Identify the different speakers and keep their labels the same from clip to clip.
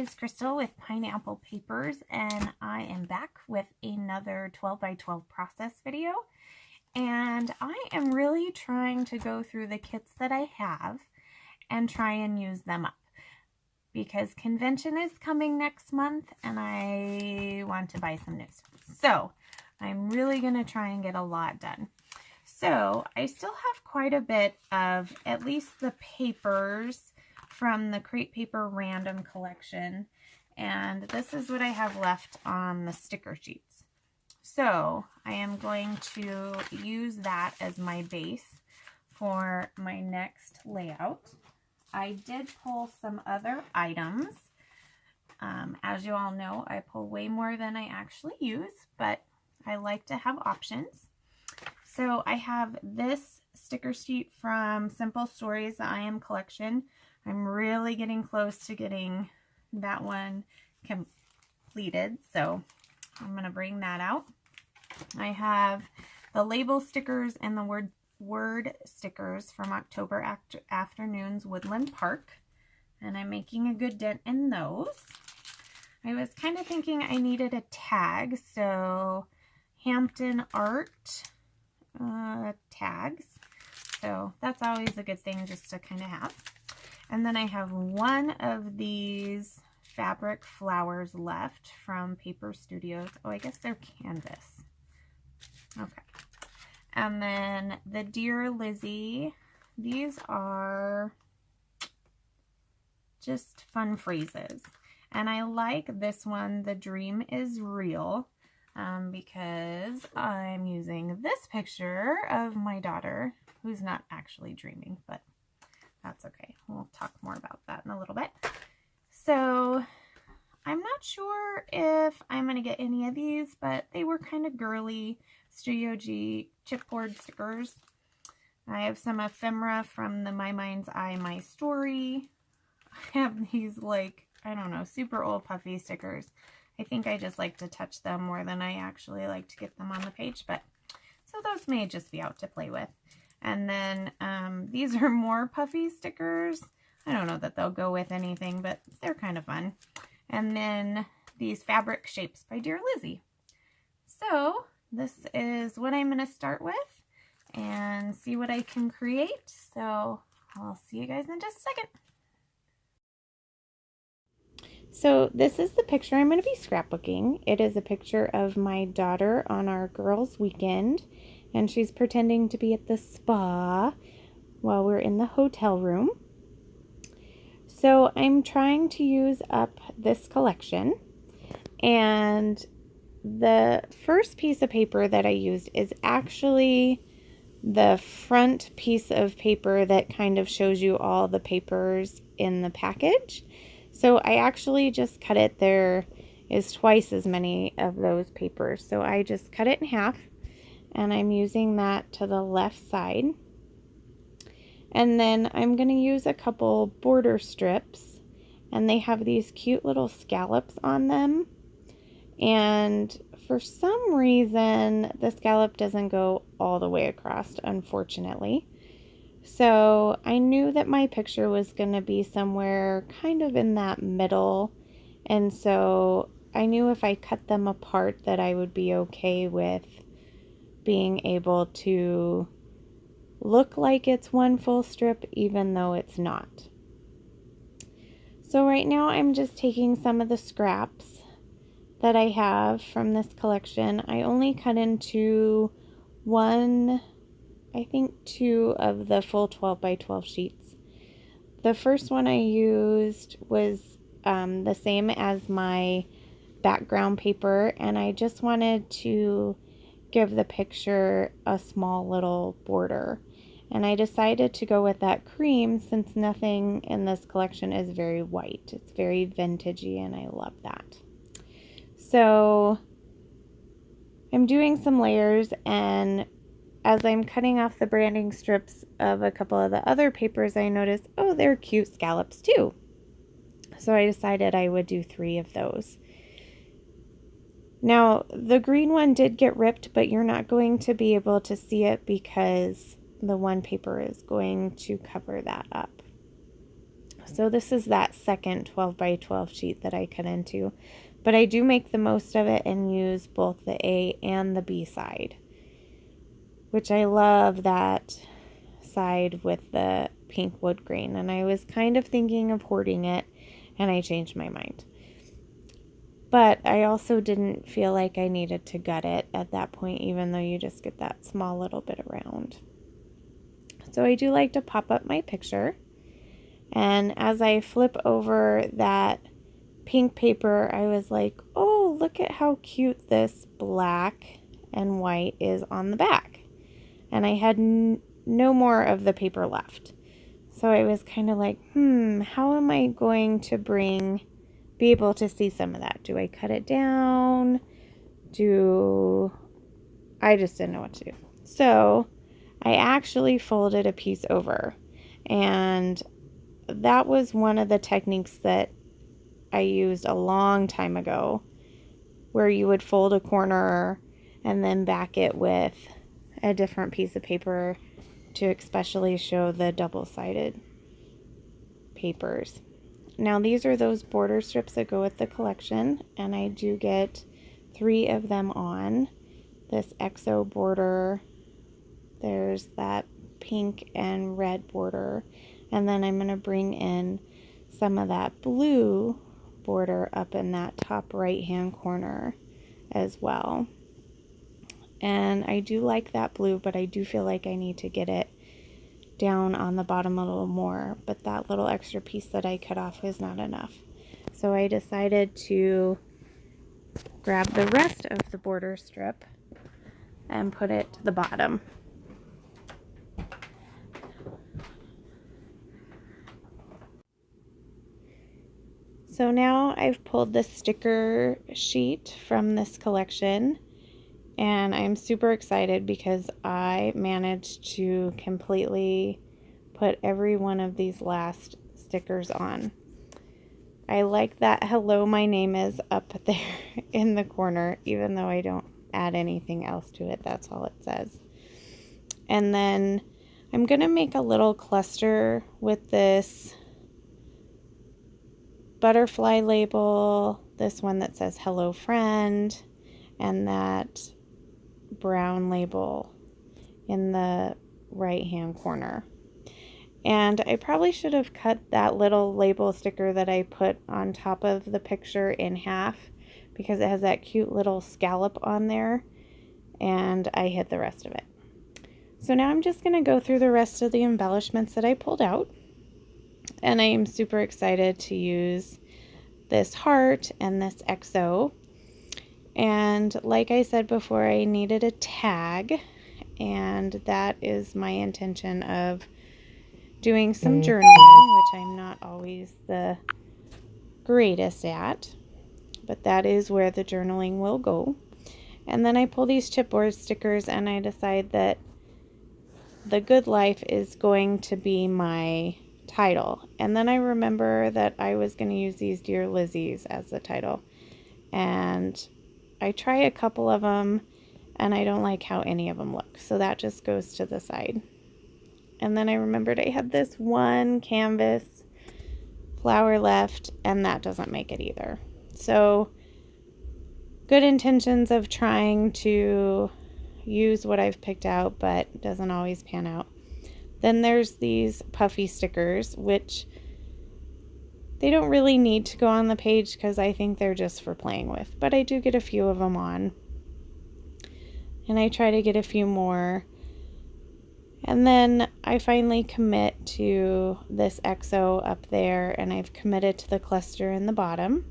Speaker 1: is Crystal with Pineapple Papers, and I am back with another 12 by 12 process video. And I am really trying to go through the kits that I have and try and use them up, because convention is coming next month and I want to buy some new stuff. So I'm really going to try and get a lot done. So I still have quite a bit of at least the papers from the Crate Paper Random collection, and this is what I have left on the sticker sheets. So I am going to use that as my base for my next layout. I did pull some other items. As you all know, I pull way more than I actually use, but I like to have options. So I have this sticker sheet from Simple Stories, the I Am collection. I'm really getting close to getting that one completed, so I'm going to bring that out. I have the label stickers and the word stickers from October Afternoons Woodland Park, and I'm making a good dent in those. I was kind of thinking I needed a tag, so Hampton Art tags, so that's always a good thing just to kind of have. And then I have one of these fabric flowers left from Paper Studios. Oh, I guess they're canvas. Okay. And then the Dear Lizzie. These are just fun phrases. And I like this one, The Dream is Real, because I'm using this picture of my daughter, who's not actually dreaming, but that's okay. We'll talk more about that in a little bit. So I'm not sure if I'm going to get any of these, but they were kind of girly Studio G chipboard stickers. I have some ephemera from the My Mind's Eye My Story. I have these, like, I don't know, super old puffy stickers. I think I just like to touch them more than I actually like to get them on the page, but so those may just be out to play with. And then these are more puffy stickers. I don't know that they'll go with anything, but they're kind of fun. And then these fabric shapes by Dear Lizzie. So this is what I'm going to start with and see what I can create. So I'll see you guys in just a second. So this is the picture I'm going to be scrapbooking. It is a picture of my daughter on our girls' weekend, and she's pretending to be at the spa while we're in the hotel room. So I'm trying to use up this collection, and the first piece of paper that I used is actually the front piece of paper that kind of shows you all the papers in the package. So I actually just cut it. There is twice as many of those papers. So I just cut it in half, and I'm using that to the left side. And then I'm going to use a couple border strips, and they have these cute little scallops on them. And for some reason, the scallop doesn't go all the way across, unfortunately. So I knew that my picture was going to be somewhere kind of in that middle, and so I knew if I cut them apart that I would be okay with being able to look like it's one full strip even though it's not. So right now I'm just taking some of the scraps that I have from this collection. I only cut into I think two of the full 12 by 12 sheets. The first one I used was the same as my background paper, and I just wanted to give the picture a small little border. And I decided to go with that cream since nothing in this collection is very white. It's very vintagey, and I love that. So I'm doing some layers, and as I'm cutting off the branding strips of a couple of the other papers, I noticed, oh, they're cute scallops too. So I decided I would do 3 of those. Now, the green one did get ripped, but you're not going to be able to see it because the one paper is going to cover that up. So this is that second 12 by 12 sheet that I cut into. But I do make the most of it and use both the A and the B side, which I love that side with the pink wood grain. And I was kind of thinking of hoarding it, and I changed my mind. But I also didn't feel like I needed to gut it at that point, even though you just get that small little bit around. So I do like to pop up my picture. And as I flip over that pink paper, I was like, oh, look at how cute this black and white is on the back. And I had no more of the paper left. So I was kind of like, how am I going to be able to see some of that? Do I cut it down? I just didn't know what to do. So I actually folded a piece over, and that was one of the techniques that I used a long time ago, where you would fold a corner and then back it with a different piece of paper to especially show the double-sided papers. Now these are those border strips that go with the collection, and I do get 3 of them on. This XO border, there's that pink and red border, and then I'm going to bring in some of that blue border up in that top right hand corner as well. And I do like that blue, but I do feel like I need to get it down on the bottom a little more, but that little extra piece that I cut off is not enough. So I decided to grab the rest of the border strip and put it to the bottom. So now I've pulled the sticker sheet from this collection, and I'm super excited because I managed to completely put every one of these last stickers on. I like that hello, my name is up there in the corner, even though I don't add anything else to it. That's all it says. And then I'm going to make a little cluster with this butterfly label, this one that says hello friend, and that brown label in the right hand corner. And I probably should have cut that little label sticker that I put on top of the picture in half, because it has that cute little scallop on there, and I hid the rest of it. So now I'm just going to go through the rest of the embellishments that I pulled out. And I am super excited to use this heart and this XO. And like I said before, I needed a tag, and that is my intention of doing some journaling, which I'm not always the greatest at, but that is where the journaling will go. And then I pull these chipboard stickers, and I decide that the good life is going to be my title. And then I remember that I was going to use these Dear Lizzies as the title, and I try a couple of them and I don't like how any of them look, so that just goes to the side. And then I remembered I had this one canvas flower left, and that doesn't make it either. So good intentions of trying to use what I've picked out, but it doesn't always pan out. Then there's these puffy stickers, which they don't really need to go on the page because I think they're just for playing with, but I do get a few of them on, and I try to get a few more. And then I finally commit to this XO up there, and I've committed to the cluster in the bottom.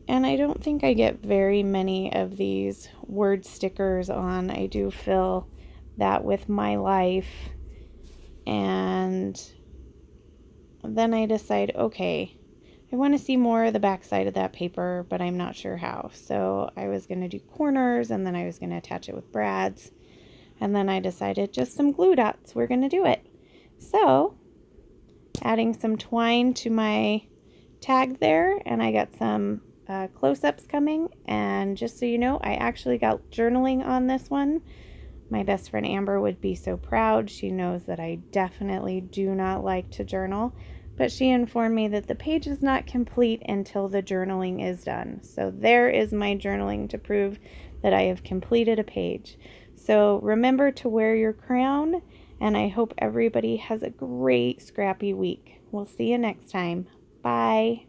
Speaker 1: And I don't think I get very many of these word stickers on. I do fill that with my life, and then I decide, okay, I want to see more of the back side of that paper, but I'm not sure how. So I was going to do corners, and then I was going to attach it with brads, and then I decided just some glue dots, we're going to do it. So adding some twine to my tag there, and I got some close-ups coming. And just so you know, I actually got journaling on this one, My best friend Amber would be so proud. She knows that I definitely do not like to journal, but she informed me that the page is not complete until the journaling is done. So there is my journaling to prove that I have completed a page. So remember to wear your crown, and I hope everybody has a great scrappy week. We'll see you next time. Bye.